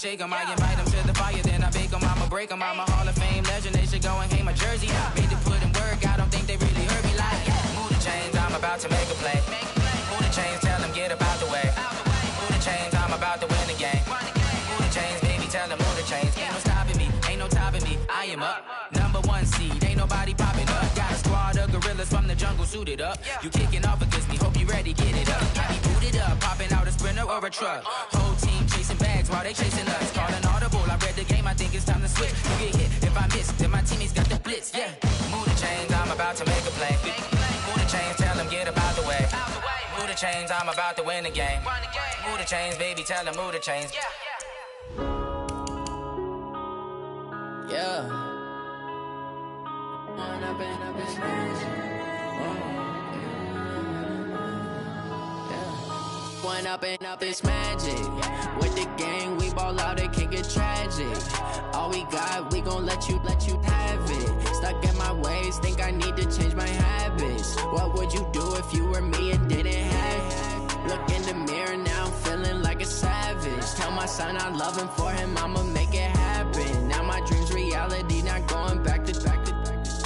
Shake 'em, I invite 'em to the fire, then I bake 'em, I'ma break 'em. I'm a Hall of Fame legend, they should go and hang my jersey. Made to put in work, I don't think they really heard me like. Move the chains, I'm about to make a play. Move the chains, tell them get up out the way. Move the chains, I'm about to win the game. Move the chains, baby, tell them move the chains. Ain't no stopping me, ain't no topping me, I am up. #1 seed, ain't nobody popping up. Got a squad of gorillas from the jungle suited up. You kicking off against me, hope you ready, get it up. I be booted up, popping out a Sprinter or a truck. Whole team chasing bags while they chasing us. Call an audible, I read the game, I think it's time to switch. You get hit, if I miss, then my teammates got the blitz, yeah. Move the chains, I'm about to make a play. Move the chains, tell them get up out the way. Move the chains, I'm about to win the game. Move the chains, baby, tell them move the chains. Yeah. One up and up, it's magic. With the gang, we ball out, it can get tragic. All we got, we gon' let you have it. Stuck in my ways, think I need to change my habits. What would you do if you were me and didn't have it? Look in the mirror now, I'm feeling like a savage. Tell my son I love him, for him I'ma make it happen. Now my dream's reality, not going back to.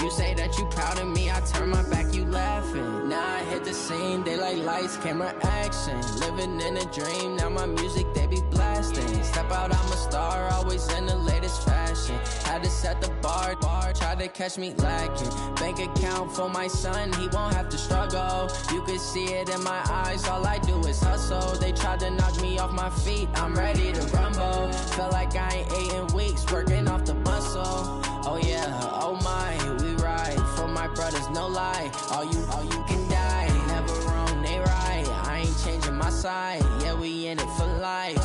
You say that you proud of me, I turn my back, you laughing. Now I hit the scene, daylight lights, camera action. Living in a dream, now my music, they be blasting. Step out, I'm a star, always in the latest fashion. Had to set the bar, try to catch me lacking. Bank account for my son, he won't have to struggle. You can see it in my eyes, all I do is hustle. They tried to knock me off my feet, I'm ready to rumble. Felt like I ain't ate in weeks, working off the muscle. Oh yeah, oh my, we ride for my brothers, no lie. All you can die, never wrong, they right. I ain't changing my side, yeah, we in it for life.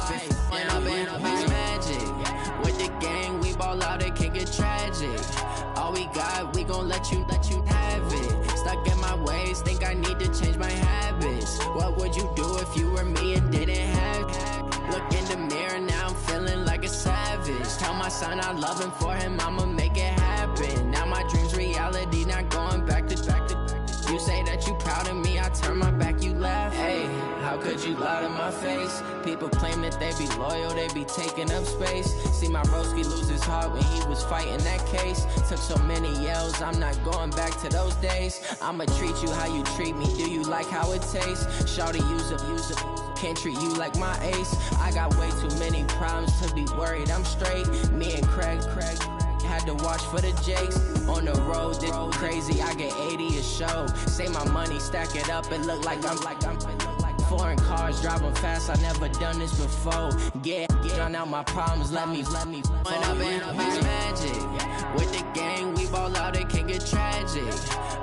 When up and up, it's magic. With the gang, we ball out, it can get tragic. All we got, we gon' let you have it. Stuck in my ways, think I need to change my habits. What would you do if you were me and didn't have it? Look in the mirror, now I'm feeling like a savage. Tell my son I love him, for him I'ma make it happen. Now my dream's reality, not going back to. You say that you proud of me, I turn my back, you laugh. Hey, how could you lie to my face? People claim that they be loyal, they be taking up space. See my broski lose his heart when he was fighting that case. Took so many yells, I'm not going back to those days. I'ma treat you how you treat me, do you like how it tastes? Shawty, use it. Can't treat you like my ace. I got way too many problems to be worried, I'm straight. Me and Craig had to watch for the Jakes. On the road, this crazy, I get 80 a show. Say my money, stack it up, it look like I'm foreign cars, driving fast, I never done this before. Get drown out my problems, let me When up and up, it's magic. With the gang, we ball out, it can get tragic.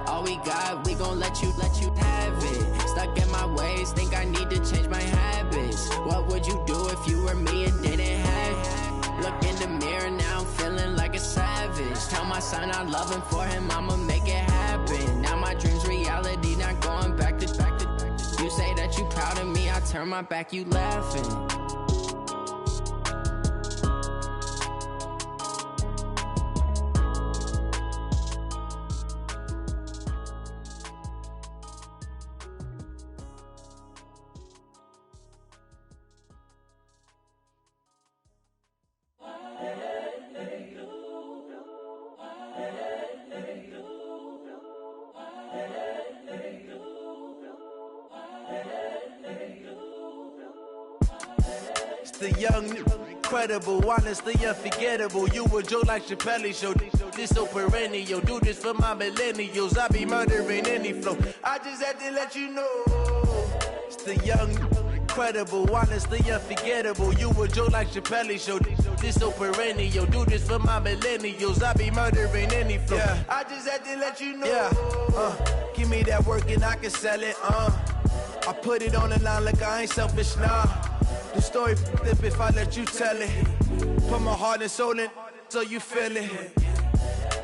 All we got, we gon' let you have it. Stuck in my ways, think I need to change my habits. What would you do if you were me and didn't have it? Look in the mirror, now I'm feeling like a savage. Tell my son I love him, for him I'ma make it happen. Now my dream's reality, not going back to. You say that you proud of me, I turn my back, you laughing. The young, incredible, honestly unforgettable. You a joke like Chappelle show. This so perennial. Do this for my millennials. I be murdering any flow. I just had to let you know. It's the young, incredible, honestly unforgettable. You a joke like Chappelle show. This so perennial. Do this for my millennials. I be murdering any flow. Yeah. I just had to let you know. Yeah. Give me that work and I can sell it. I put it on the line like I ain't selfish, nah. The story flip if I let you tell it. Put my heart and soul in so you feel it.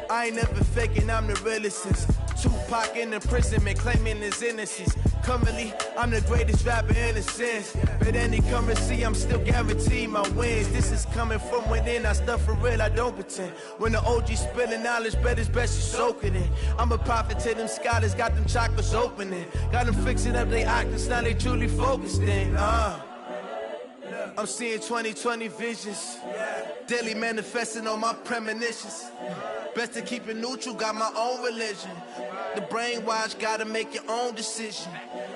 I ain't never faking, I'm the realest since Tupac in imprisonment, claiming his innocence. Currently, I'm the greatest rapper in a sense. But any currency, I'm still guaranteed my wins. This is coming from within, I stuff for real, I don't pretend. When the OG spilling knowledge, bet it's best you soak it in. I'm a prophet to them scholars, got them chakras opening. Got them fixing up they octaves, now they truly focused in. I'm seeing 2020 visions. Daily manifesting on my premonitions. Best to keep it neutral, got my own religion. The brainwash, gotta make your own decision.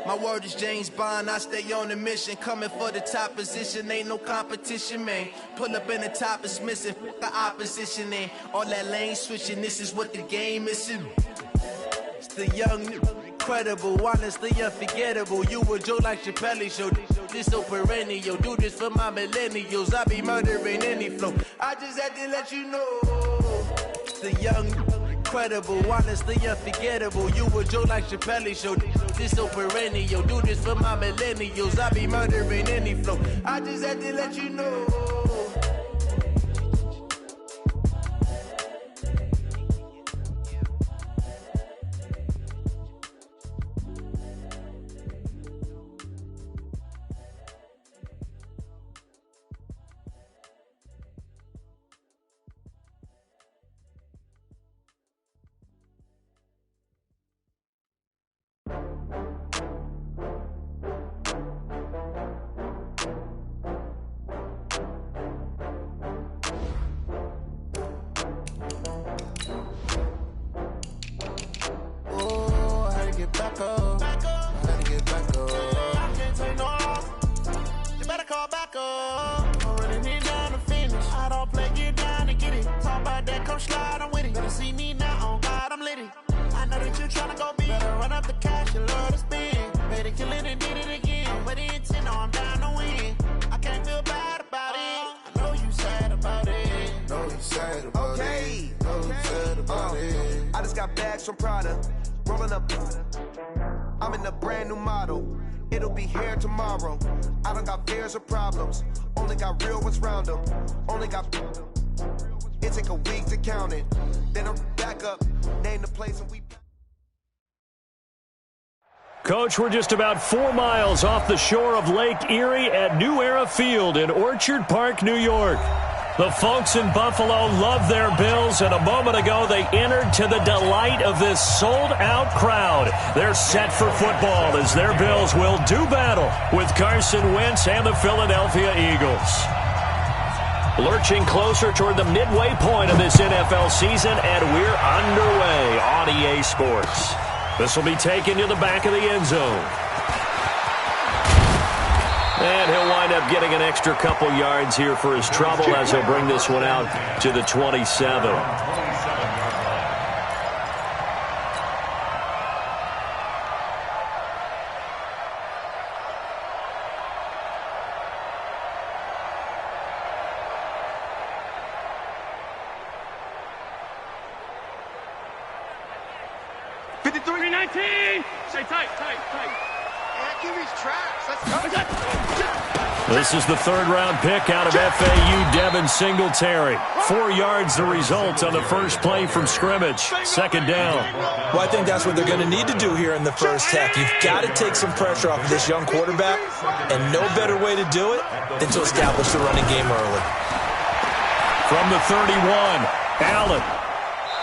My word is James Bond, I stay on the mission. Coming for the top position, ain't no competition, man. Pull up in the top, it's missing, the opposition ain't. All that lane switching, this is what the game is. It's the young, incredible, honestly unforgettable. You a joke like Chappelle show. This so perennial, do this for my millennials. I be murdering any flow. I just had to let you know. It's the young, incredible, honestly unforgettable. You a joke like Chappelle show. This so perennial, do this for my millennials. I be murdering any flow. I just had to let you know. From Prada, rolling up. I'm in a brand new model. It'll be here tomorrow. I don't got fears or problems. Only got real ones round them. Only got. It take a week to count it. Then I'm back up. Name the place and we. Coach, we're just about 4 miles off the shore of Lake Erie at New Era Field in Orchard Park, New York. The folks in Buffalo love their Bills, and a moment ago they entered to the delight of this sold-out crowd. They're set for football as their Bills will do battle with Carson Wentz and the Philadelphia Eagles. Lurching closer toward the midway point of this NFL season, and we're underway on EA Sports. This will be taken to the back of the end zone. And he'll wind up getting an extra couple yards here for his trouble as he'll bring this one out to the 27. This is the third-round pick out of FAU, Devin Singletary. 4 yards the result on the first play from scrimmage. Second down. Well, I think that's what they're going to need to do here in the first half. You've got to take some pressure off of this young quarterback, and no better way to do it than to establish the running game early. From the 31, Allen.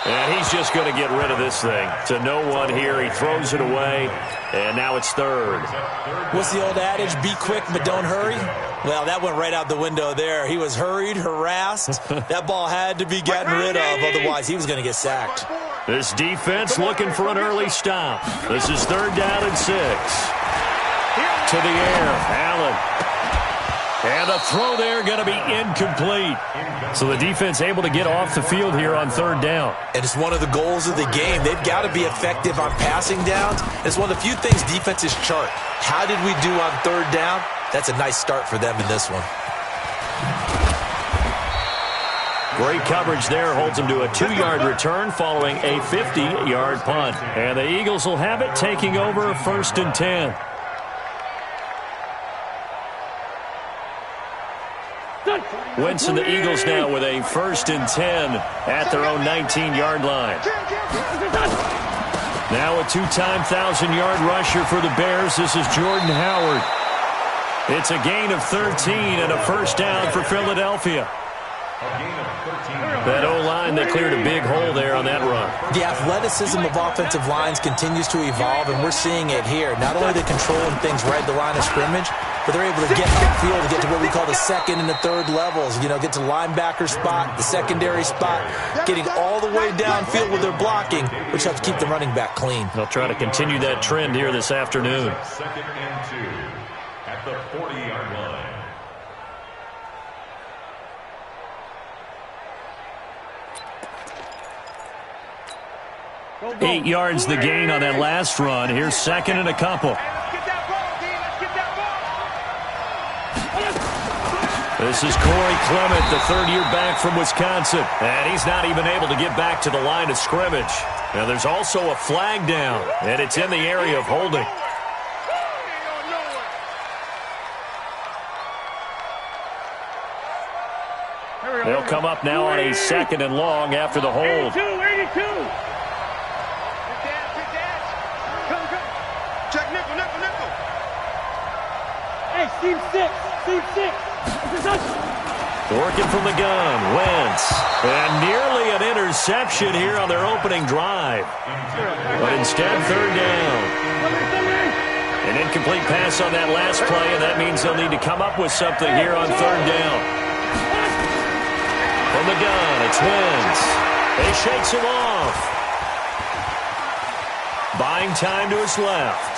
And he's just going to get rid of this thing. To no one here. He throws it away, and now it's third. What's the old adage? Be quick, but don't hurry? Well, that went right out the window there. He was hurried, harassed. That ball had to be gotten rid of, otherwise he was going to get sacked. This defense looking for an early stop. This is third down and 6. To the air, Allen. And a throw there going to be incomplete. So the defense able to get off the field here on third down. And it's one of the goals of the game. They've got to be effective on passing downs. It's one of the few things defenses chart. How did we do on third down? That's a nice start for them in this one. Great coverage there. Holds them to a 2-yard return following a 50-yard punt. And the Eagles will have it, taking over first and 10. Wentz and the Eagles now with a first and 10 at their own 19-yard line. Now a 2-time 1,000-yard rusher for the Bears. This is Jordan Howard. It's a gain of 13 and a first down for Philadelphia. That O-line, they cleared a big hole there on that run. The athleticism of offensive lines continues to evolve, and we're seeing it here. Not only are they controlling things right at the line of scrimmage, but they're able to get upfield to get to what we call the second and the third levels. You know, get to linebacker spot, the secondary spot, getting all the way downfield with their blocking, which helps keep the running back clean. They'll try to continue that trend here this afternoon. 2nd and 2 at the 40-yard line. 8 yards the gain on that last run. Here's 2nd and a couple. This is Corey Clement, the third-year back from Wisconsin. And he's not even able to get back to the line of scrimmage. Now there's also a flag down, and it's in the area of holding. They'll come up now on a 2nd and long after the hold. 82. Check nickel. Hey, Steve 6. Working from the gun, Wentz. And nearly an interception here on their opening drive. But instead, 3rd down. An incomplete pass on that last play, and that means they'll need to come up with something here on 3rd down. From the gun, it's Wentz. He shakes him off. Buying time to his left.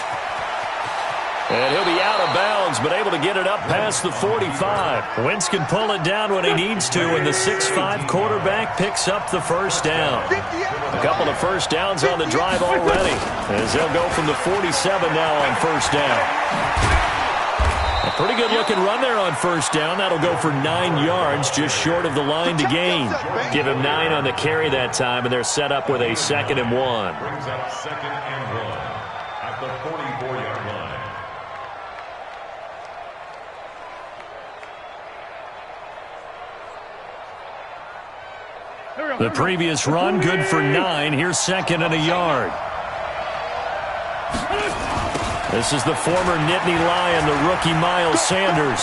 And he'll be out of bounds, but able to get it up past the 45. Wentz can pull it down when he needs to, and the 6'5" quarterback picks up the first down. A couple of first downs on the drive already, as they'll go from the 47 now on 1st down. A pretty good-looking run there on 1st down. That'll go for 9 yards, just short of the line to gain. Give him 9 on the carry that time, and they're set up with a 2nd and 1. Brings up 2nd and 1 at the 44-yard line. The previous run, good for 9. Here's 2nd and a yard. This is the former Nittany Lion, the rookie Miles Sanders.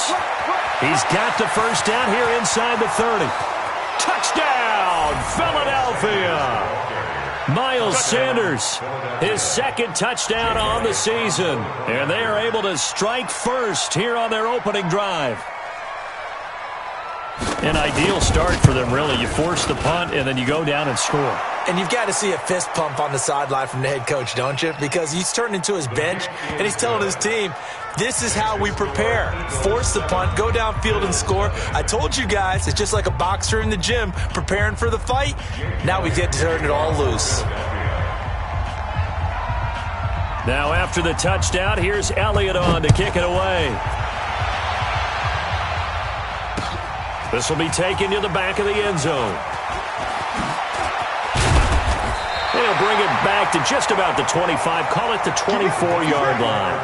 He's got the first down here inside the 30. Touchdown, Philadelphia! Miles Sanders, his 2nd touchdown on the season. And they are able to strike first here on their opening drive. An ideal start for them, really. You force the punt, and then you go down and score. And you've got to see a fist pump on the sideline from the head coach, don't you? Because he's turned into his bench, and he's telling his team, this is how we prepare. Force the punt, go downfield and score. I told you guys, it's just like a boxer in the gym preparing for the fight. Now we get to turn it all loose. Now after the touchdown, here's Elliott on to kick it away. This will be taken to the back of the end zone. They'll bring it back to just about the 25. Call it the 24-yard line.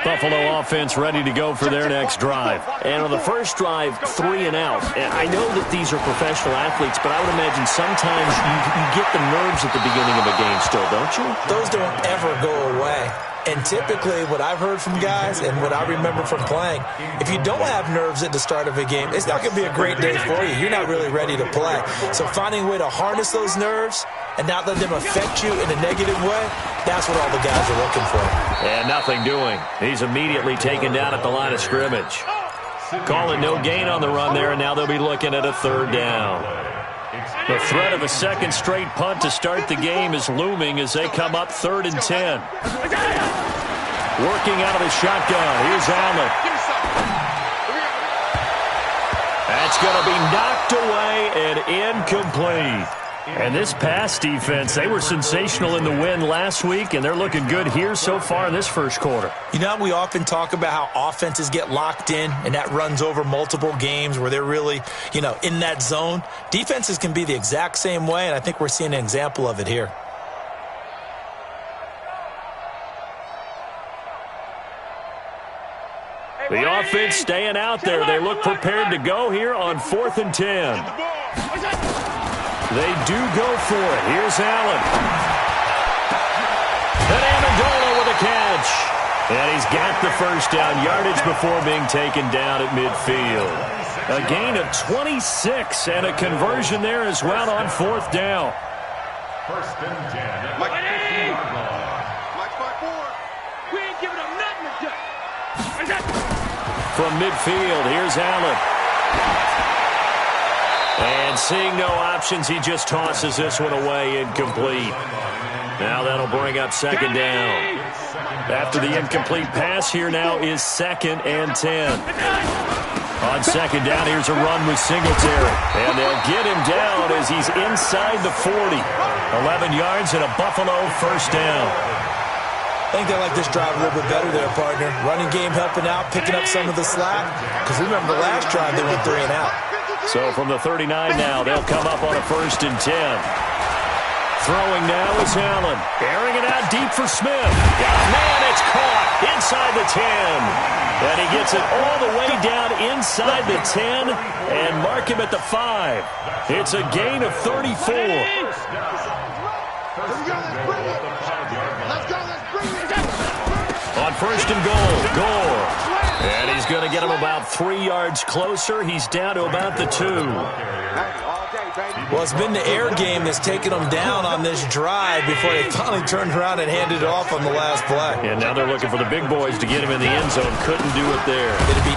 Buffalo offense ready to go for their next drive. And on the first drive, 3 and out. And I know that these are professional athletes, but I would imagine sometimes you get the nerves at the beginning of a game still, don't you? Those don't ever go away. And typically what I've heard from guys and what I remember from playing, if you don't have nerves at the start of a game, it's not going to be a great day for you. You're not really ready to play. So finding a way to harness those nerves and not let them affect you in a negative way, that's what all the guys are looking for. And nothing doing. He's immediately taken down at the line of scrimmage. Calling no gain on the run there, and now they'll be looking at a 3rd down. The threat of a 2nd straight punt to start the game is looming as they come up 3rd and 10. Working out of the shotgun. Here's Allen. That's going to be knocked away and incomplete. And this pass defense, they were sensational in the win last week, and they're looking good here so far in this first quarter. You know, we often talk about how offenses get locked in, and that runs over multiple games where they're really, in that zone. Defenses can be the exact same way, and I think we're seeing an example of it here. The offense staying out there. They look prepared to go here on 4th and 10. They do go for it. Here's Allen. And Amendola with a catch. And he's got the first down, yardage before being taken down at midfield. A gain of 26 and a conversion there as well on 4th down. First and 10. Mike, Mike 5-4. We ain't giving up nothing today. From midfield, here's Allen. And seeing no options, he just tosses this one away, incomplete. Now that'll bring up 2nd down. After the incomplete pass, here now is 2nd and 10. On 2nd down, here's a run with Singletary. And they'll get him down as he's inside the 40. 11 yards and a Buffalo 1st down. I think they like this drive a little bit better there, partner. Running game helping out, picking up some of the slack. Because remember the last drive, they went 3 and out. So from the 39 now, they'll come up on a 1st and 10. Throwing now is Allen. Airing it out deep for Smith. Man, it's caught inside the 10. And he gets it all the way down inside the 10 and mark him at the 5. It's a gain of 34. On 1st and goal, Gore. And he's going to get him about 3 yards closer. He's down to about the 2. Well, it's been the air game that's taken them down on this drive before they finally turned around and handed it off on the last play. And now they're looking for the big boys to get him in the end zone. Couldn't do it there. And he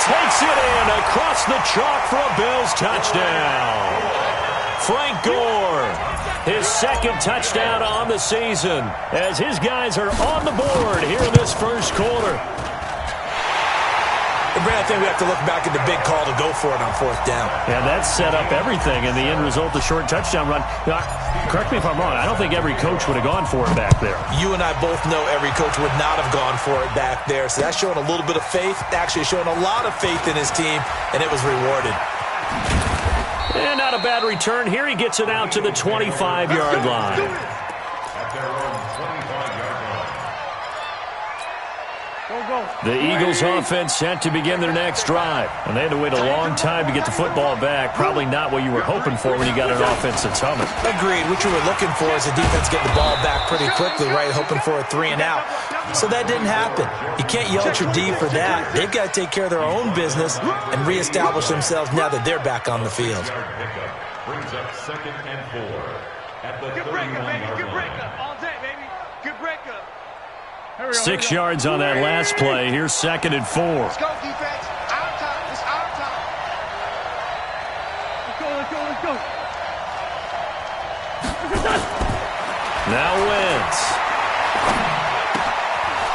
takes it in across the chalk for a Bills touchdown. Frank Gore, his 2nd touchdown on the season as his guys are on the board here in this 1st quarter. And Brad, I think we have to look back at the big call to go for it on 4th down. And that set up everything in the end result, the short touchdown run. Correct me if I'm wrong. I don't think every coach would have gone for it back there. You and I both know every coach would not have gone for it back there. So that's showing a little bit of faith, actually showing a lot of faith in his team, and it was rewarded. And not a bad return. Here he gets it out to the 25-yard line. The Eagles offense set to begin their next drive. And they had to wait a long time to get the football back. Probably not what you were hoping for when you got an offense that's humming. Agreed. What you were looking for is the defense getting the ball back pretty quickly, right? Hoping for a 3 and out. So that didn't happen. You can't yell at your D for that. They've got to take care of their own business and reestablish themselves now that they're back on the field. Brings up 2nd and 4 at the 31-yard line. Good breakup, baby. Good breakup. All day, baby. Good breakup. 6 yards on that last play. Here's 2nd and 4. Let's go, defense. Our time. It's our time. Let's go, let's go, let's go. Now Wentz.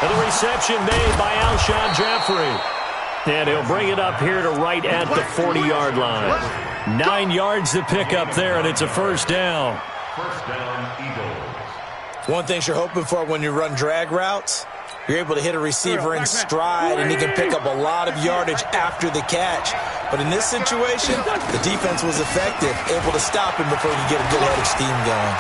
And the reception made by Alshon Jeffrey. And he'll bring it up here to right at the 40-yard line. 9 yards to pick up there, and it's a 1st down. 1st down, Eagles. One thing you're hoping for when you run drag routes, you're able to hit a receiver in stride, and he can pick up a lot of yardage after the catch. But in this situation, the defense was effective, able to stop him before he could get a good head of steam going.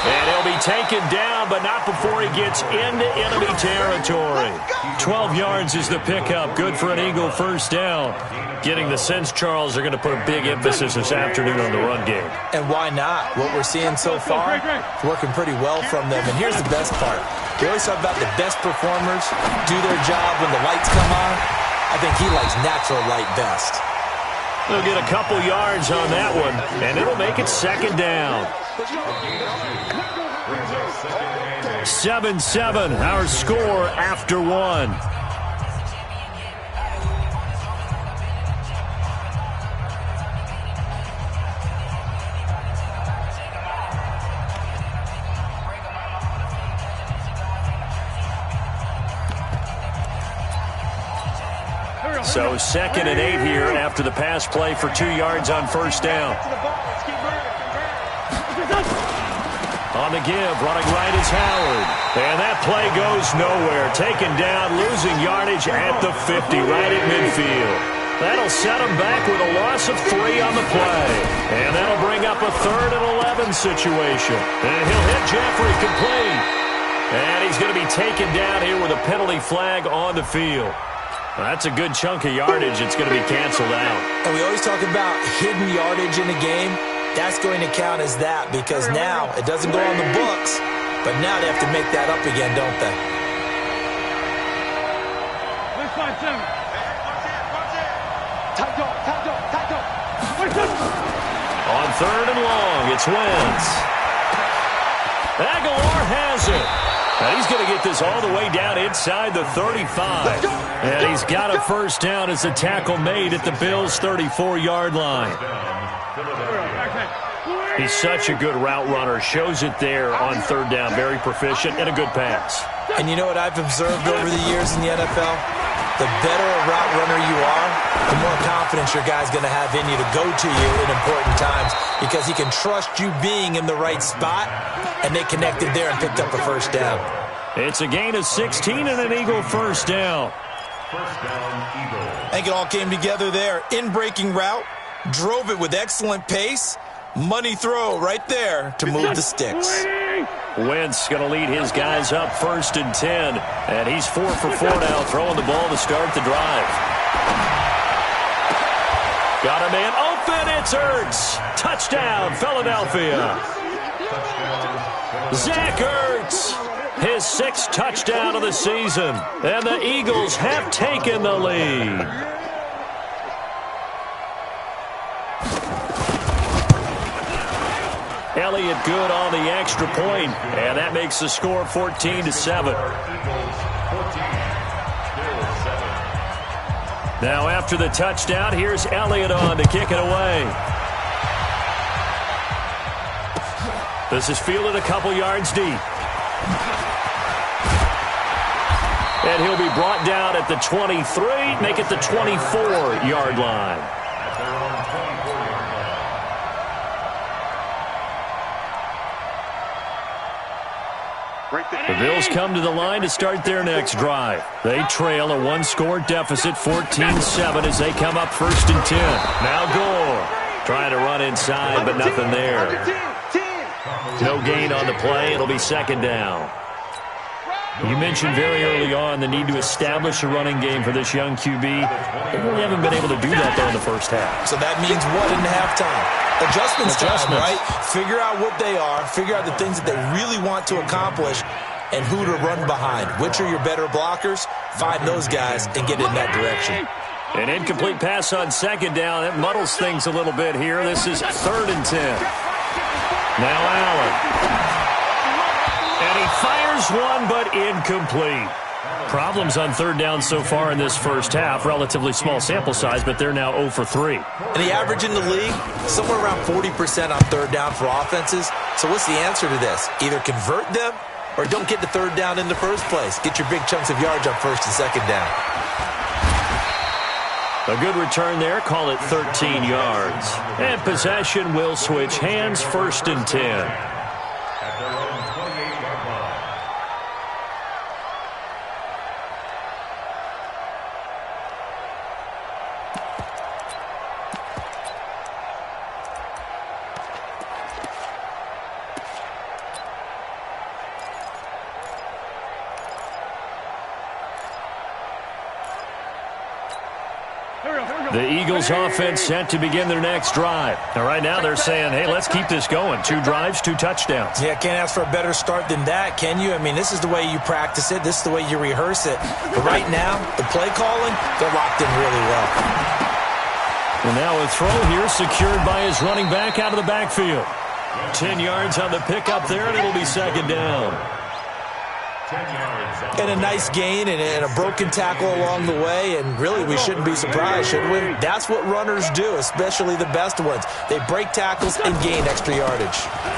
And he'll be taken down, but not before he gets into enemy territory. 12 yards is the pickup. Good for an Eagle 1st down. Getting the sense, Charles, they're going to put a big emphasis this afternoon on the run game. And why not? What we're seeing so far is working pretty well from them. And here's the best part. We always talk about the best performers do their job when the lights come on. I think he likes natural light best. They'll get a couple yards on that one, and it'll make it 2nd down. 7-7, our score after 1. So 2nd and 8 here after the pass play for 2 yards on 1st down. On the give, running right is Howard. And that play goes nowhere. Taken down, losing yardage at the 50, right at midfield. That'll set him back with a loss of 3 on the play. And that'll bring up a 3rd and 11 situation. And he'll hit Jeffrey complete. And he's going to be taken down here with a penalty flag on the field. Well, that's a good chunk of yardage. It's going to be canceled out. And we always talk about hidden yardage in a game. That's going to count as that because now it doesn't go on the books, but now they have to make that up again, don't they? Let's find 7. Tight dog. 3rd and long. It's Wentz. Aguilar has it. And he's going to get this all the way down inside the 35. And he's got a first down as the tackle made at the Bills' 34-yard line. He's such a good route runner. Shows it there on 3rd down. Very proficient and a good pass. And you know what I've observed over the years in the NFL? The better a route runner you are, the more confidence your guy's going to have in you to go to you in important times because he can trust you being in the right spot, and they connected there and picked up a first down. It's a gain of 16 and an Eagle first down. First down, Eagle. I think it all came together there. In-breaking route, drove it with excellent pace, money throw right there to move the sticks. Wentz going to lead his guys up 1st and 10. And he's 4 for 4 now, throwing the ball to start the drive. Got a man open. It's Ertz. Touchdown, Philadelphia. Zach Ertz, his 6th touchdown of the season. And the Eagles have taken the lead. Elliott good on the extra point, and that makes the score 14-7. Now after the touchdown, here's Elliott on to kick it away. This is fielded a couple yards deep. And he'll be brought down at the 23, make it the 24-yard line. The Bills come to the line to start their next drive. They trail a 1-score deficit, 14-7, as they come up 1st and 10. Now Gore trying to run inside, but nothing there. No gain on the play. It'll be 2nd down. You mentioned very early on the need to establish a running game for this young QB. They really haven't been able to do that, though, in the first half. So that means what in halftime? Adjustments time, right? Figure out what they are. Figure out the things that they really want to accomplish and who to run behind. Which are your better blockers? Find those guys and get in that direction. An incomplete pass on 2nd down. That muddles things a little bit here. This is 3rd and 10. Now Allen. And he fires one, but incomplete. Problems on 3rd down so far in this first half. Relatively small sample size, but they're now 0 for 3. And the average in the league, somewhere around 40% on 3rd down for offenses. So what's the answer to this? Either convert them or don't get to 3rd down in the first place. Get your big chunks of yards on 1st and 2nd down. A good return there. Call it 13 yards. And possession will switch hands, 1st and 10. The Eagles offense set to begin their next drive. And right now they're saying, hey, let's keep this going. 2 drives, 2 touchdowns. Yeah, can't ask for a better start than that, can you? I mean, this is the way you practice it. This is the way you rehearse it. But right now, the play calling, they're locked in really well. And now a throw here secured by his running back out of the backfield. 10 yards on the pickup there, and it'll be 2nd down. And a nice gain and a broken tackle along the way, and really we shouldn't be surprised, should we? That's what runners do, especially the best ones. They break tackles and gain extra yardage.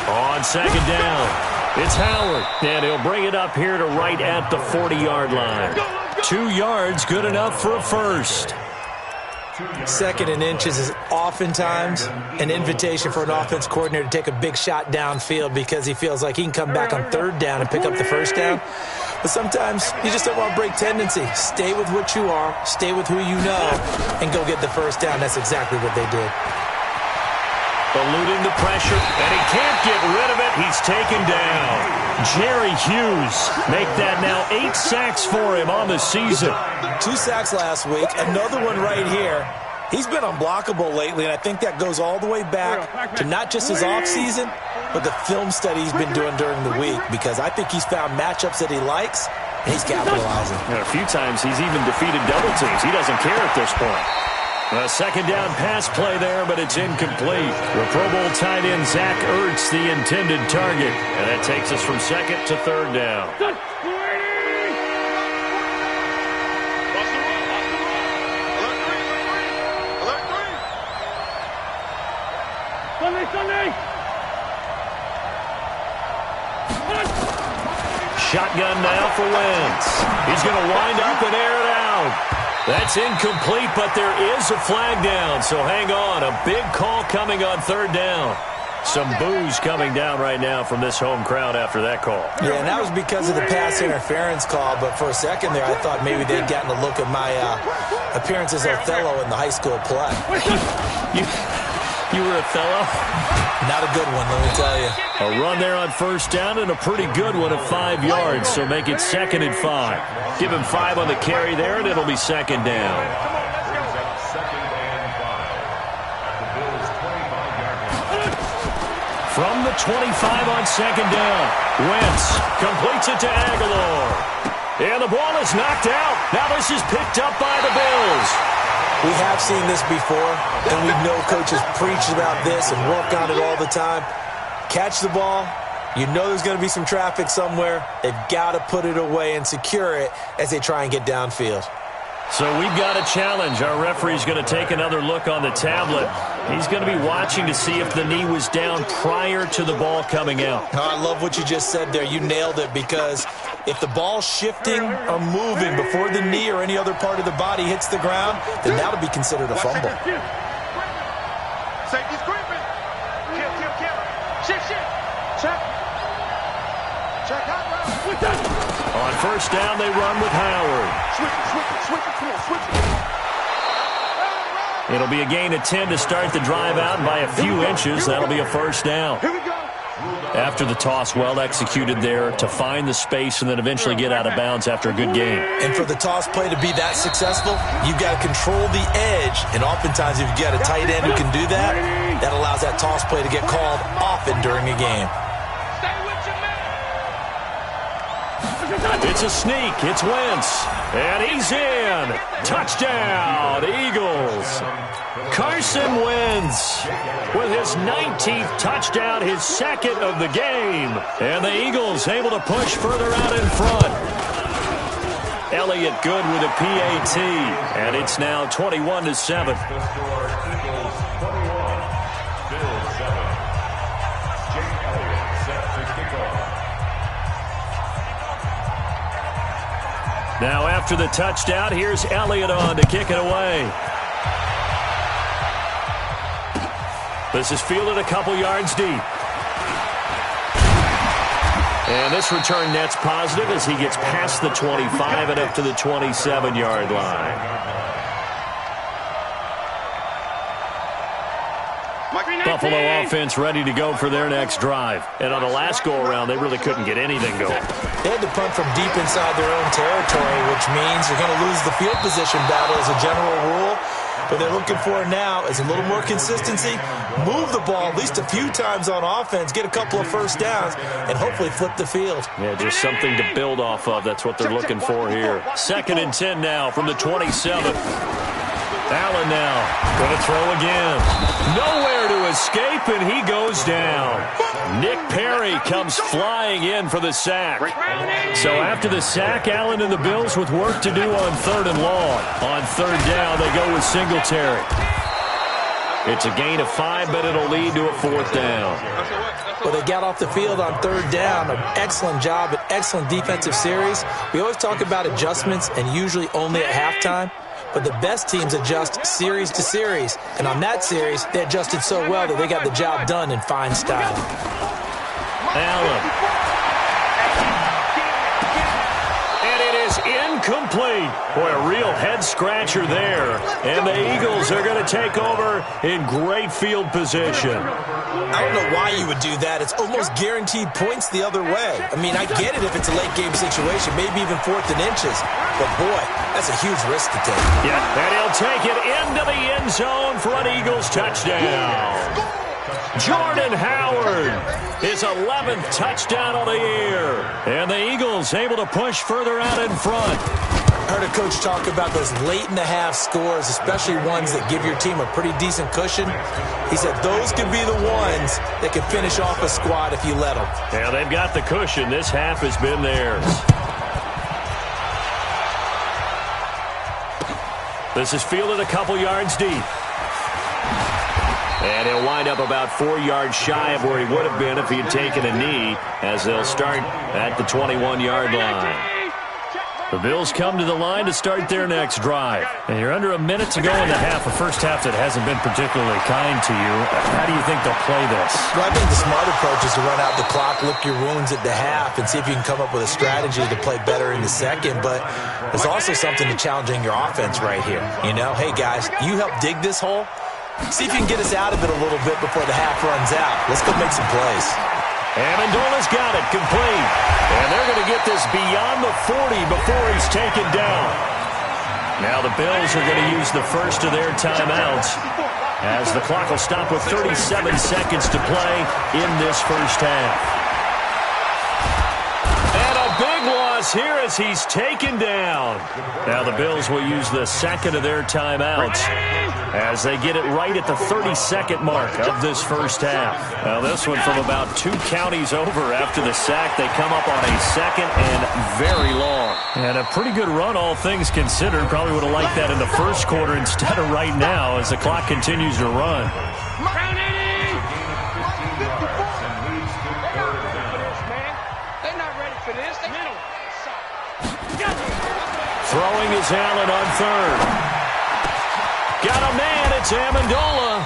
On 2nd down, it's Howard, and he'll bring it up here to right at the 40-yard line. 2 yards, good enough for a first. 2nd and inches is oftentimes an invitation for an offense coordinator to take a big shot downfield because he feels like he can come back on 3rd down and pick up the first down. But sometimes you just don't want to break tendency. Stay with what you are, stay with who you know, and go get the first down. That's exactly what they did. Eluding the pressure, and he can't get rid of it. He's taken down. Jerry Hughes make that now 8 sacks for him on the season. 2 sacks last week, another one right here. He's been unblockable lately, and I think that goes all the way back to not just his offseason, but the film study he's been doing during the week, because I think he's found matchups that he likes, and he's capitalizing. And a few times he's even defeated double teams. He doesn't care at this point. A second down pass play there, but it's incomplete. The Pro Bowl tight end Zach Ertz, the intended target. And that takes us from second to third down. Shotgun now for Wentz. He's going to wind up and air it out. That's incomplete, but there is a flag down, so hang on. A big call coming on third down. Some boos coming down right now from this home crowd after that call. Yeah, and that was because of the pass interference call, but for a second there I thought maybe they'd gotten a look at my appearance as Othello in the high school play. You were Othello? Not a good one, let me tell you. A run there on first down and a pretty good one at 5 yards, so make it 2nd and 5. Give him 5 on the carry there, and it'll be second down. From the 25 on second down, Wentz completes it to Aguilar. And the ball is knocked out. Now this is picked up by the Bills. We have seen this before, and we know coaches preach about this and work on it all the time. Catch the ball. You know there's going to be some traffic somewhere. They've got to put it away and secure it as they try and get downfield. So we've got a challenge. Our referee's going to take another look on the tablet. He's going to be watching to see if the knee was down prior to the ball coming out. Oh, I love what you just said there. You nailed it, because if the ball's shifting or moving before the knee or any other part of the body hits the ground, then that'll be considered a fumble. Safety's creeping. Kill. Shift. Check. On first down, they run with Howard. Switch it. Come on, switch it. It'll be a gain of 10 to start the drive out, and by a few inches, that'll be a first down. Here we go. After the toss, well executed there to find the space and then eventually get out of bounds after a good game. And for the toss play to be that successful, you've got to control the edge. And oftentimes, if you've got a tight end who can do that, that allows that toss play to get called often during a game. Stay with your man. It's a sneak. It's Wentz. And he's in. Touchdown, Eagles. Carson Wentz with his 19th touchdown, his 2nd of the game. And the Eagles able to push further out in front. Elliott good with a PAT. And it's now 21-7. Now after the touchdown, here's Elliott on to kick it away. This is fielded a couple yards deep. And this return net's positive as he gets past the 25 and up to the 27-yard line. Buffalo offense ready to go for their next drive. And on the last go-around, they really couldn't get anything going. They had to punt from deep inside their own territory, which means you're going to lose the field position battle as a general rule. What they're looking for now is a little more consistency, move the ball at least a few times on offense, get a couple of first downs, and hopefully flip the field. Yeah, just something to build off of. That's what they're looking for here. 2nd and 10 now from the 27. Allen now going to throw again. Nowhere to escape, and he goes down. Nick Perry comes flying in for the sack. So after the sack, Allen and the Bills with work to do on 3rd and long. On 3rd down, they go with Singletary. It's a gain of 5, but it'll lead to a 4th down. Well, they got off the field on 3rd down. An excellent job, an excellent defensive series. We always talk about adjustments, and usually only at halftime. But the best teams adjust series to series. And on that series, they adjusted so well that they got the job done in fine style. Allen. And it is incomplete. Boy, a real head-scratcher there. And the Eagles are going to take over in great field position. I don't know why you would do that. It's almost guaranteed points the other way. I mean, I get it if it's a late-game situation, maybe even 4th and inches. But, boy, that's a huge risk to take. Yeah, and he'll take it into the end zone for an Eagles touchdown. Jordan Howard, his 11th touchdown of the year. And the Eagles able to push further out in front. Heard a coach talk about those late-in-the-half scores, especially ones that give your team a pretty decent cushion. He said those could be the ones that can finish off a squad if you let them. Yeah, they've got the cushion. This half has been theirs. This is fielded a couple yards deep. And he'll wind up about 4 yards shy of where he would have been if he had taken a knee, as they'll start at the 21-yard line. The Bills come to the line to start their next drive. And you're under a minute to go in the half, a first half that hasn't been particularly kind to you. How do you think they'll play this? Well, I think the smart approach is to run out the clock, lick your wounds at the half, and see if you can come up with a strategy to play better in the second. But there's also something to challenging your offense right here. You know, hey, guys, you help dig this hole. See if you can get us out of it a little bit before the half runs out. Let's go make some plays. Amendola's got it complete. And they're going to get this beyond the 40 before he's taken down. Now the Bills are going to use the first of their timeouts, as the clock will stop with 37 seconds to play in this first half. And a big loss here as he's taken down. Now the Bills will use the second of their timeouts as they get it right at the 32nd mark of this first half. Now this one from about 2 counties over after the sack. They come up on a second and very long. And a pretty good run, all things considered. Probably would have liked that in the first quarter instead of right now as the clock continues to run. Throwing is Allen on third. Got a man, it's Amendola.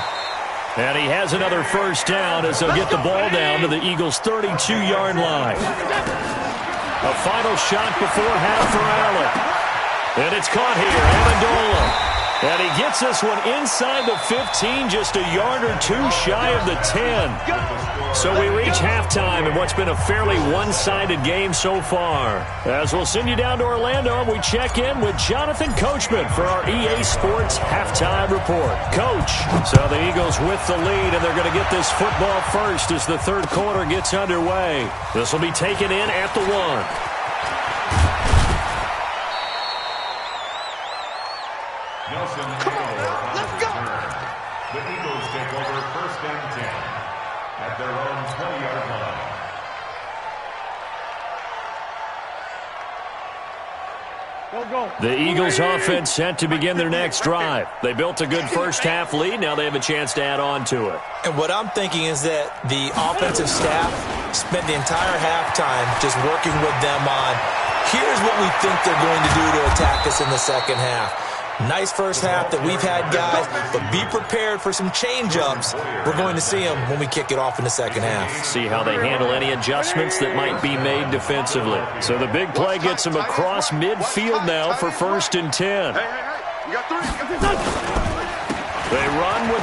And he has another first down as they'll get the ball down to the Eagles' 32-yard line. A final shot before half for Allen. And it's caught here, Amendola. And he gets this one inside the 15, just a yard or two shy of the 10. So we reach halftime in what's been a fairly one-sided game so far. As we'll send you down to Orlando, and we check in with Jonathan Coachman for our EA Sports Halftime Report. Coach, so the Eagles with the lead, and they're going to get this football first as the third quarter gets underway. This will be taken in at the 1. Come on, let's go. The Eagles take over first and 10 at their own 20-yard line. The Eagles offense set to begin their next drive. They built a good first half lead. Now they have a chance to add on to it. And what I'm thinking is that the offensive staff spent the entire halftime just working with them on, here's what we think they're going to do to attack us in the second half. Nice first half that we've had, guys, but be prepared for some change-ups. We're going to see them when we kick it off in the second half. See how they handle any adjustments that might be made defensively. So the big play gets them across midfield now for first and 10. You got 3. They run with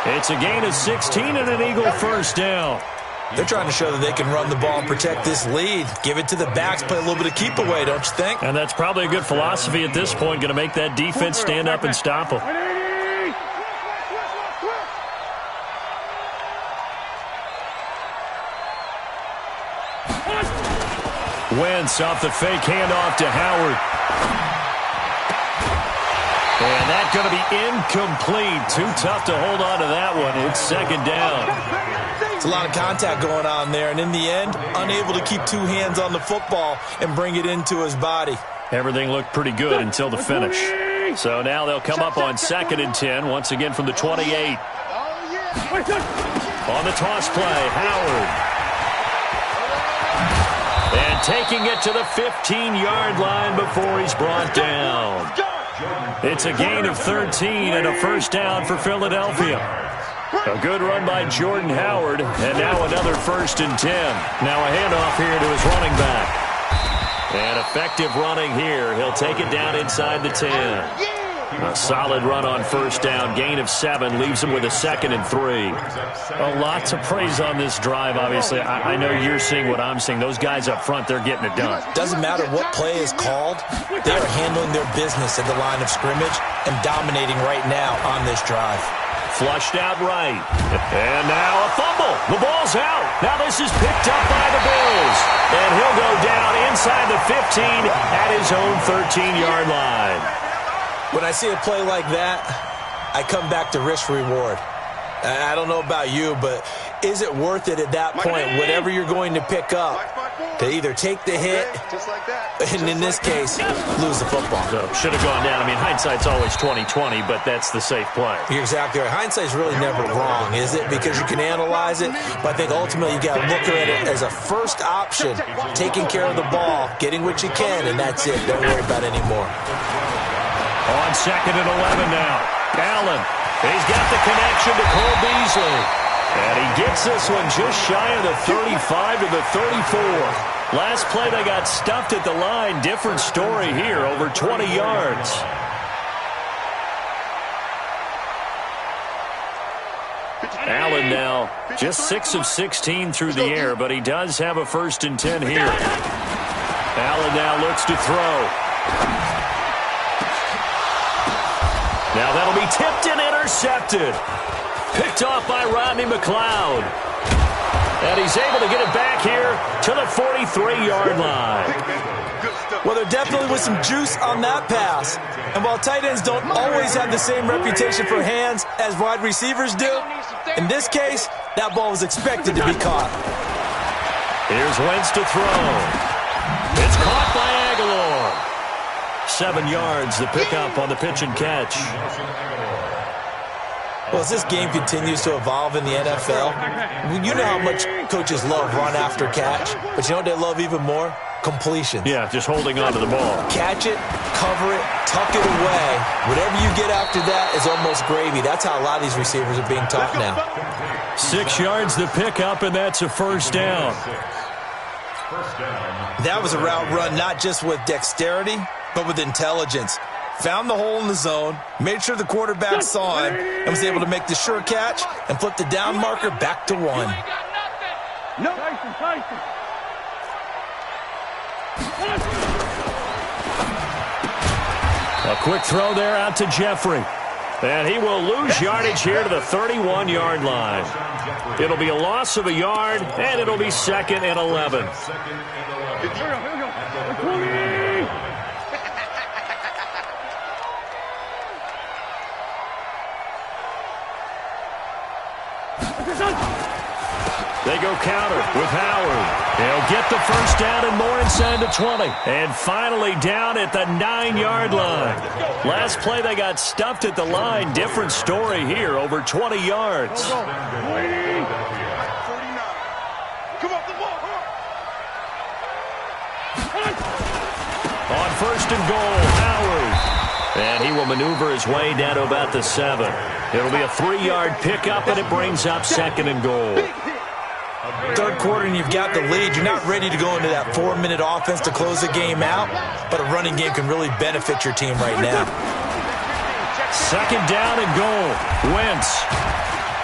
Howard. It's a gain of 16 and an Eagle first down. They're trying to show that they can run the ball and protect this lead. Give it to the backs, play a little bit of keep away, don't you think? And that's probably a good philosophy at this point, going to make that defense stand up and stop them. Wentz off the fake handoff to Howard. And that's going to be incomplete. Too tough to hold on to that one. It's second down. It's a lot of contact going on there, and in the end, unable to keep 2 hands on the football and bring it into his body. Everything looked pretty good until the finish. So now they'll come up on second and 10, once again from the 28. On the toss play, Howard. And taking it to the 15-yard line before he's brought down. It's a gain of 13 and a first down for Philadelphia. A good run by Jordan Howard, and now another first and 10. Now a handoff here to his running back. And effective running here. He'll take it down inside the 10. A solid run on first down. Gain of 7 leaves him with a second and 3. A lot to praise on this drive, obviously. I know you're seeing what I'm seeing. Those guys up front, they're getting it done. Doesn't matter what play is called. They are handling their business at the line of scrimmage and dominating right now on this drive. Flushed out right. And now a fumble. The ball's out. Now this is picked up by the Bills. And he'll go down inside the 15 at his own 13-yard line. When I see a play like that, I come back to risk-reward. I don't know about you, but is it worth it at that point, whatever you're going to pick up, to either take the hit, and in this case, lose the football? So should have gone down. I mean, hindsight's always 20/20, but that's the safe play. You're exactly right. Hindsight's really never wrong, is it? Because you can analyze it, but I think ultimately you got to look at it as a first option, taking care of the ball, getting what you can, and that's it. Don't worry about it anymore. On 2nd and 11 now. Allen. He's got the connection to Cole Beasley. And he gets this one just shy of the 35 to the 34. Last play they got stuffed at the line. Different story here, over 20 yards. Allen now just 6 of 16 through the air, but he does have a 1st and 10 here. Allen now looks to throw. Now that'll be tipped and intercepted. Picked off by Rodney McLeod. And he's able to get it back here to the 43-yard line. Well, there definitely was some juice on that pass. And while tight ends don't always have the same reputation for hands as wide receivers do, in this case, that ball was expected to be caught. Here's Wentz to throw. It's caught by Aguilar. 7 yards, the pickup on the pitch and catch. Well, as this game continues to evolve in the NFL, you know how much coaches love run after catch, but you know what they love even more? Completions. Yeah, just holding on to the ball. Catch it, cover it, tuck it away. Whatever you get after that is almost gravy. That's how a lot of these receivers are being taught now. 6 yards the pickup, and that's a 1st down. That was a route run not just with dexterity, but with intelligence. Found the hole in the zone, made sure the quarterback saw him, and was able to make the sure catch and flip the down marker back to 1. No. A quick throw there out to Jeffrey. And he will lose yardage here to the 31-yard line. It'll be a loss of a yard, and it'll be 2nd and 11. They go counter with Howard. They'll get the 1st down and more inside the 20. And finally down at the 9-yard line. Last play they got stuffed at the line. Different story here, over 20 yards. Come up the ball. On 1st and goal, Howard. And he will maneuver his way down to about the 7. It'll be a 3-yard pickup, and it brings up 2nd and goal. Third quarter and you've got the lead. You're not ready to go into that 4-minute offense to close the game out, but a running game can really benefit your team right now. 2nd down and goal. Wentz.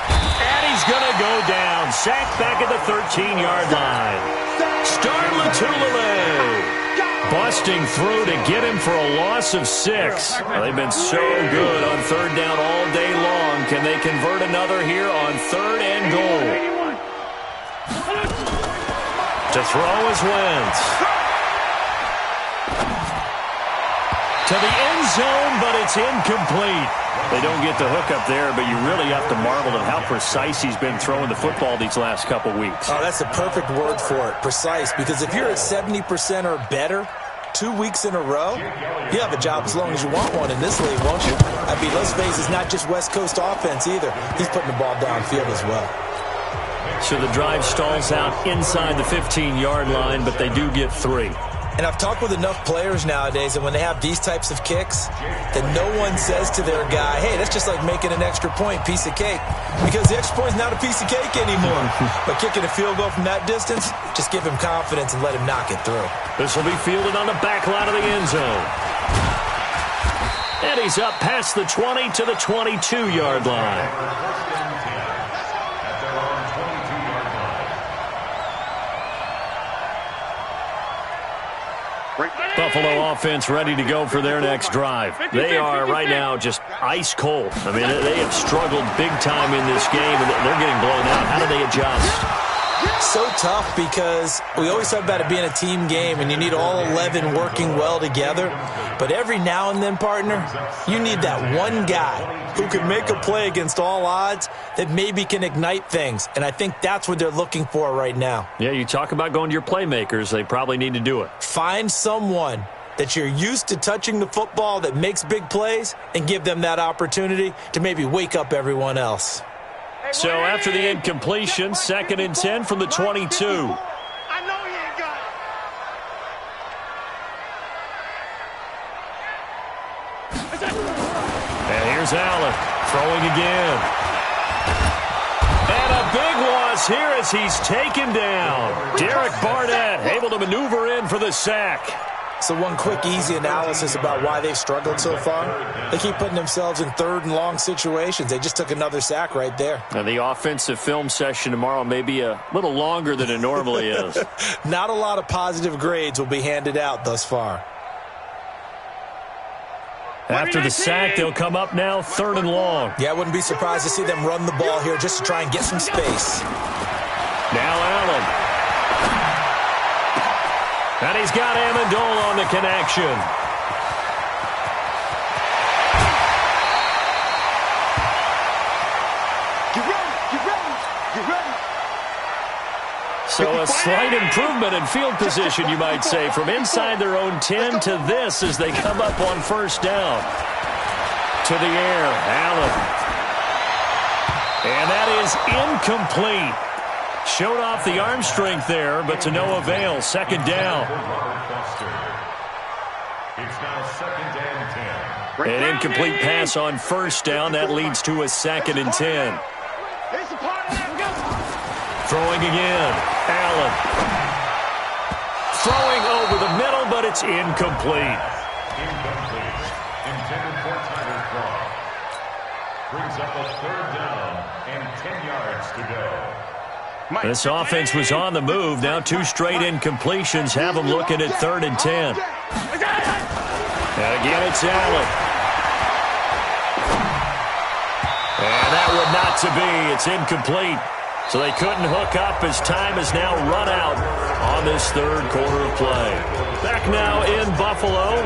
And he's going to go down. Sacked back at the 13-yard line. Star Latulippe. Busting through to get him for a loss of 6. They've been so good on 3rd down all day long. Can they convert another here on 3rd and goal? To throw is Wentz. To the end zone, but it's incomplete. They don't get the hook up there, but you really have to marvel at how precise he's been throwing the football these last couple weeks. Oh, that's the perfect word for it, precise, because if you're at 70% or better 2 weeks in a row, you have a job as long as you want one in this league, won't you? I mean, let's face it, it's not just West Coast offense either. He's putting the ball downfield as well. So the drive stalls out inside the 15-yard line, but they do get 3. And I've talked with enough players nowadays that when they have these types of kicks, that no one says to their guy, hey, that's just like making an extra point, piece of cake. Because the extra point is not a piece of cake anymore. But kicking a field goal from that distance, just give him confidence and let him knock it through. This will be fielded on the back line of the end zone. And he's up past the 20 to the 22-yard line. Right. Buffalo offense ready to go for their next drive. They are right now just ice cold. I mean, they have struggled big time in this game, and they're getting blown out. How do they adjust? So tough because we always talk about it being a team game, and you need all 11 working well together. But every now and then, partner, you need that one guy who can make a play against all odds that maybe can ignite things. And I think that's what they're looking for right now. Yeah, you talk about going to your playmakers. They probably need to do it. Find someone that you're used to touching the football that makes big plays and give them that opportunity to maybe wake up everyone else. So after the incompletion, 2nd and 10 from the 22. I know he ain't got it. And here's Allen throwing again. And a big loss here as he's taken down. Derek Barnett able to maneuver in for the sack. So one quick, easy analysis about why they've struggled so far. They keep putting themselves in 3rd and long situations. They just took another sack right there. And the offensive film session tomorrow may be a little longer than it normally is. Not a lot of positive grades will be handed out thus far. After the sack, they'll come up now 3rd and long. Yeah, I wouldn't be surprised to see them run the ball here just to try and get some space. Now Allen. And he's got Amendola on the connection. Get ready. So a slight improvement in field position, you might say, from inside their own 10 to this as they come up on 1st down. To the air, Allen. And that is incomplete. Showed off the arm strength there, but to no avail. 2nd down. It's now 2nd and 10. An incomplete pass on 1st down. That leads to a 2nd and 10. Throwing again. Allen. Throwing over the middle, but it's incomplete. Incomplete. Intended for Tyler Croft. Brings up a 3rd down and 10 yards to go. This offense was on the move. Now 2 straight incompletions have them looking at 3rd and 10. And again, it's Allen. And that would not to be. It's incomplete. So they couldn't hook up as time is now run out on this 3rd quarter of play. Back now in Buffalo.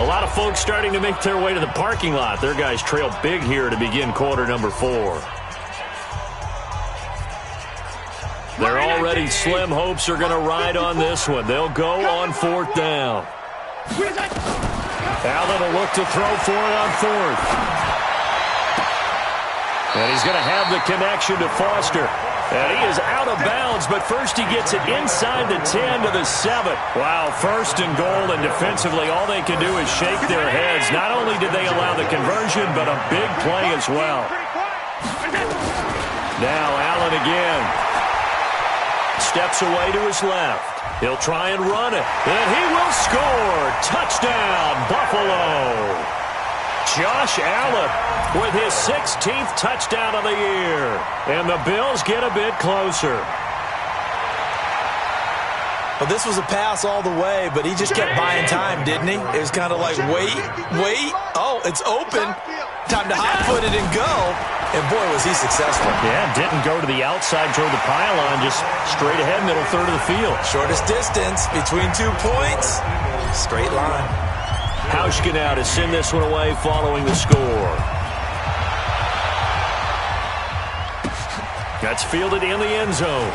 A lot of folks starting to make their way to the parking lot. Their guys trail big here to begin quarter number 4. Their already slim hopes are going to ride on this one. They'll go on 4th down. Allen will look to throw for it on 4th. And he's going to have the connection to Foster. And he is out of bounds, but first he gets it inside the 10 to the 7. Wow, 1st and goal, and defensively all they can do is shake their heads. Not only did they allow the conversion, but a big play as well. Now Allen again. Steps away to his left. He'll try and run it. And he will score. Touchdown, Buffalo. Josh Allen with his 16th touchdown of the year. And the Bills get a bit closer. Well, this was a pass all the way, but he just kept buying time, didn't he? It was kind of like, wait. Oh, it's open. Time to hot-foot it and go. And, boy, was he successful. Yeah, didn't go to the outside toward the pylon, just straight ahead, middle third of the field. Shortest distance between 2 points. Straight line. Hauschka now to send this one away following the score. That's fielded in the end zone.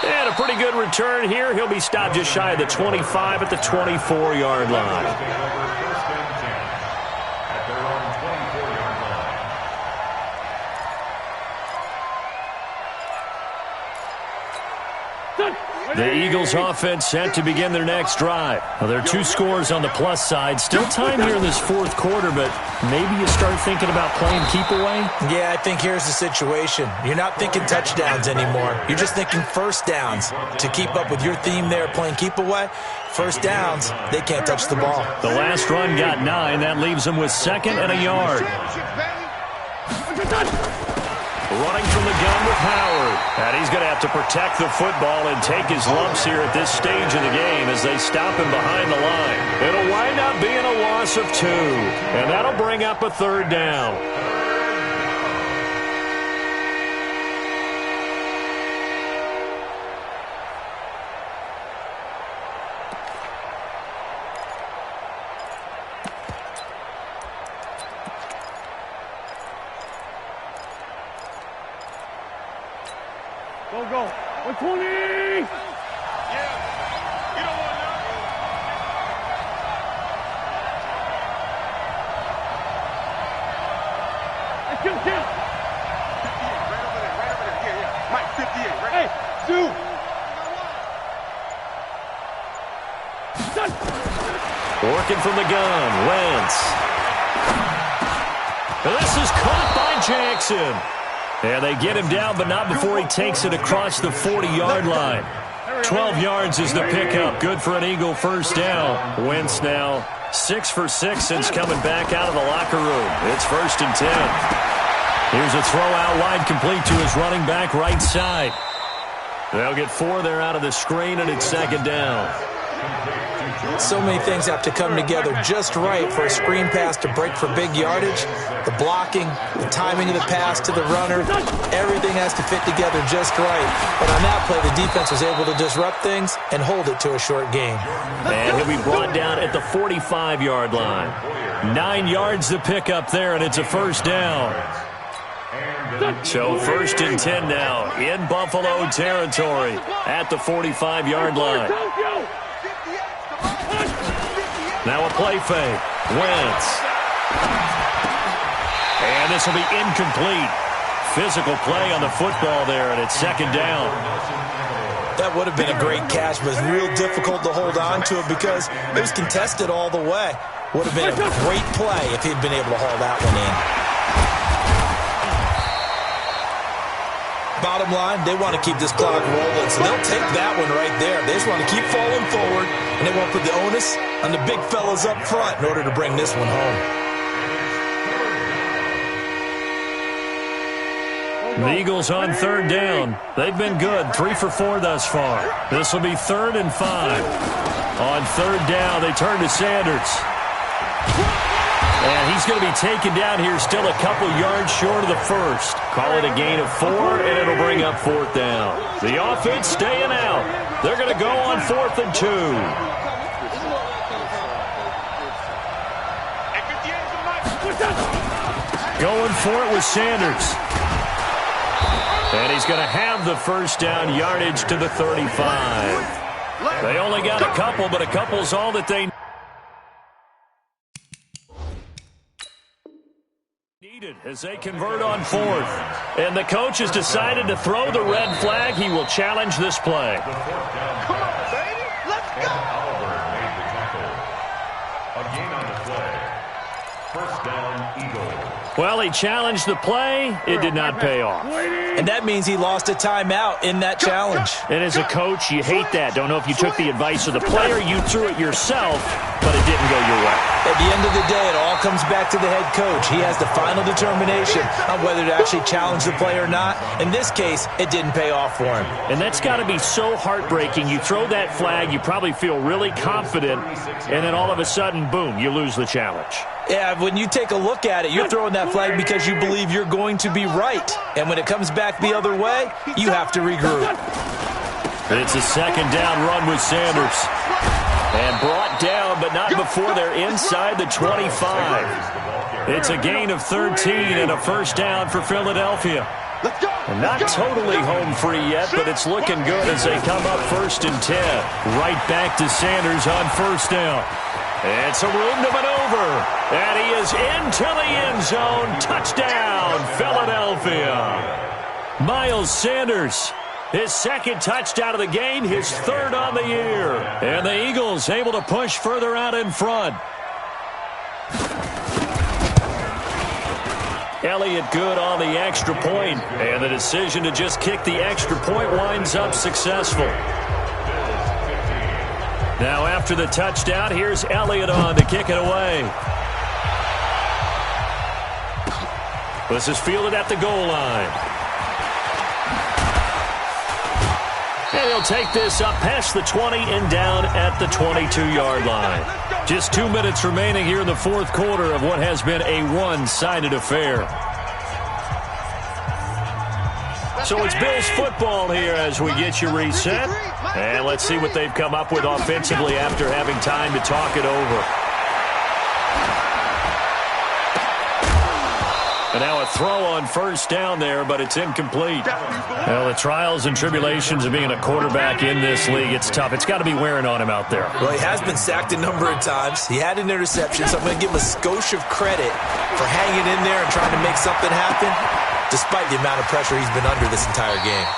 And a pretty good return here. He'll be stopped just shy of the 25 at the 24-yard line. The Eagles offense set to begin their next drive. Well, there are 2 scores on the plus side. Still time here in this 4th quarter, but maybe you start thinking about playing keep away? Yeah, I think here's the situation. You're not thinking touchdowns anymore. You're just thinking 1st downs. To keep up with your theme there, playing keep away, 1st downs, they can't touch the ball. The last run got 9. That leaves them with 2nd and a yard. Running from the gun with Howard. And he's going to have to protect the football and take his lumps here at this stage of the game as they stop him behind the line. It'll wind up being a loss of 2. And that'll bring up a 3rd down. Go. 120! Yeah. You don't want that. Let's go, Tim. 58, right over there. Yeah. Mike, 58, right? Hey, Sue. Working from the gun, Wentz. This is caught by Jackson. And they get him down, but not before he takes it across the 40-yard line. 12 yards is the pickup. Good for an Eagle first down. Wentz now 6 for 6 since coming back out of the locker room. It's 1st and 10. Here's a throw out wide, complete to his running back right side. They'll get 4 there out of the screen, and it's 2nd down. So many things have to come together just right for a screen pass to break for big yardage. The blocking, the timing of the pass to the runner, everything has to fit together just right. But on that play, the defense was able to disrupt things and hold it to a short game. And he'll be brought down at the 45-yard line. 9 yards to pick up there, and it's a 1st down. So 1st and 10 now in Buffalo territory at the 45-yard line. Now a play fake. Wentz. And this will be incomplete. Physical play on the football there, and it's 2nd down. That would have been a great catch, but it's real difficult to hold on to it because it was contested all the way. Would have been a great play if he'd been able to haul that one in. Bottom line, they want to keep this clock rolling, so they'll take that one right there. They just want to keep falling forward, and they want to put the onus on the big fellas up front in order to bring this one home. The Eagles on 3rd down. They've been good, 3 for 4 thus far. This will be 3rd and 5. On 3rd down, they turn to Sanders. And he's going to be taken down here still a couple yards short of the 1st. Call it a gain of 4, and it'll bring up 4th down. The offense staying out. They're going to go on 4th and 2. Going for it with Sanders. And he's going to have the 1st down, yardage to the 35. They only got a couple, but a couple's all that they needed as they convert on 4th. And the coach has decided to throw the red flag. He will challenge this play. Come on, baby. Let's go. Oliver made the tackle. A gain on the play. 1st down, Eagles. Well, he challenged the play. It did not pay off. And that means he lost a timeout in that challenge. And as a coach, you hate that. Don't know if you took the advice of the player, you threw it yourself, but it didn't go your way. At the end of the day, it all comes back to the head coach. He has the final determination on whether to actually challenge the play or not. In this case, it didn't pay off for him. And that's got to be so heartbreaking. You throw that flag, you probably feel really confident, and then all of a sudden, boom, you lose the challenge. Yeah, when you take a look at it, you're throwing that flag because you believe you're going to be right. And when it comes back the other way, you have to regroup. It's a 2nd down run with Sanders. And brought down, but not before they're inside the 25. It's a gain of 13 and a 1st down for Philadelphia. And not totally home free yet, but it's looking good as they come up 1st and 10. Right back to Sanders on 1st down. It's a room to maneuver. And he is into the end zone. Touchdown, Philadelphia. Miles Sanders, his 2nd touchdown of the game, his 3rd on the year. And the Eagles able to push further out in front. Elliott good on the extra point. And the decision to just kick the extra point winds up successful. Now after the touchdown, here's Elliott on to kick it away. This is fielded at the goal line. And he'll take this up past the 20 and down at the 22-yard line. Just 2 minutes remaining here in the fourth quarter of what has been a one-sided affair. So it's Bills football here as we get you reset. And let's see what they've come up with offensively after having time to talk it over. And now a throw on first down there, but it's incomplete. Well, the trials and tribulations of being a quarterback in this league, it's tough. It's got to be wearing on him out there. Well, he has been sacked a number of times. He had an interception, so I'm going to give him a skosh of credit for hanging in there and trying to make something happen, despite the amount of pressure he's been under this entire game.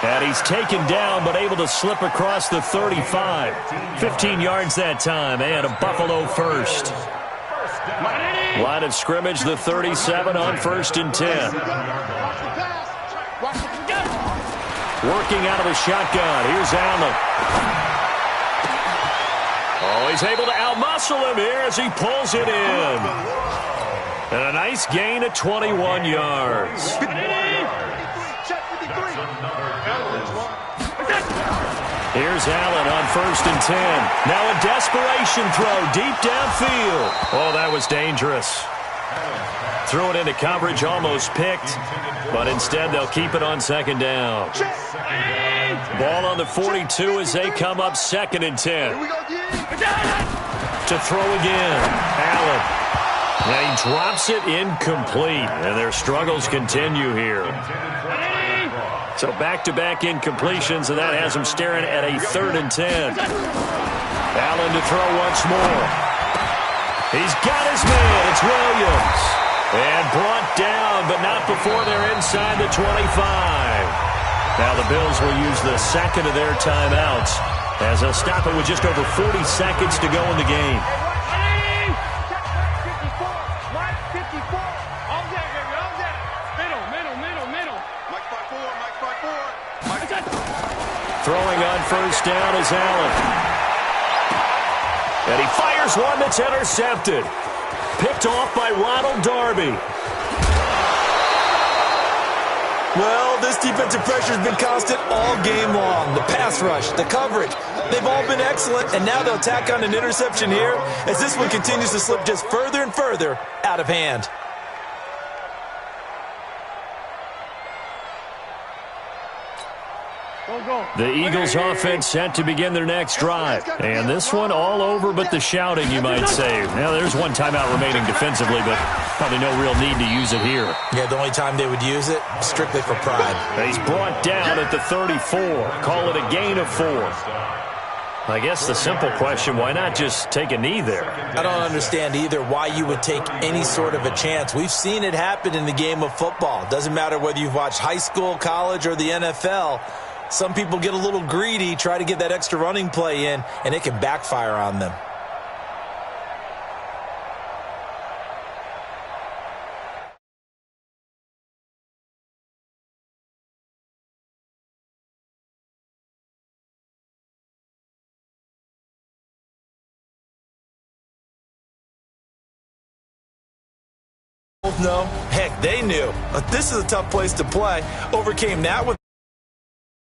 And he's taken down, but able to slip across the 35. 15 yards that time, and a Buffalo first. Line of scrimmage, the 37 on 1st and 10. Working out of the shotgun. Here's Allen. Oh, he's able to outmuscle him here as he pulls it in. And a nice gain of 21 yards. Here's Allen on 1st and 10. Now a desperation throw deep downfield. Oh, that was dangerous. Threw it into coverage, almost picked, but instead they'll keep it on 2nd down. Ball on the 42 as they come up 2nd and 10. To throw again. Allen. Now he drops it incomplete, and their struggles continue here. So back-to-back incompletions, and that has him staring at a 3rd and 10. Allen to throw once more. He's got his man. It's Williams. And brought down, but not before they're inside the 25. Now the Bills will use the second of their timeouts as they'll stop it with just over 40 seconds to go in the game. Throwing on 1st down is Allen. And he fires one that's intercepted. Picked off by Ronald Darby. Well, this defensive pressure has been constant all game long. The pass rush, the coverage, they've all been excellent, and now they'll tack on an interception here as this one continues to slip just further and further out of hand. The Eagles offense set to begin their next drive. And this one all over but the shouting, you might say. Now, there's one timeout remaining defensively, but probably no real need to use it here. Yeah, the only time they would use it, strictly for pride. He's brought down at the 34. Call it a gain of 4. I guess the simple question, why not just take a knee there? I don't understand either why you would take any sort of a chance. We've seen it happen in the game of football. Doesn't matter whether you've watched high school, college, or the NFL. Some people get a little greedy, try to get that extra running play in, and it can backfire on them. No, heck, they knew. But this is a tough place to play. Overcame that with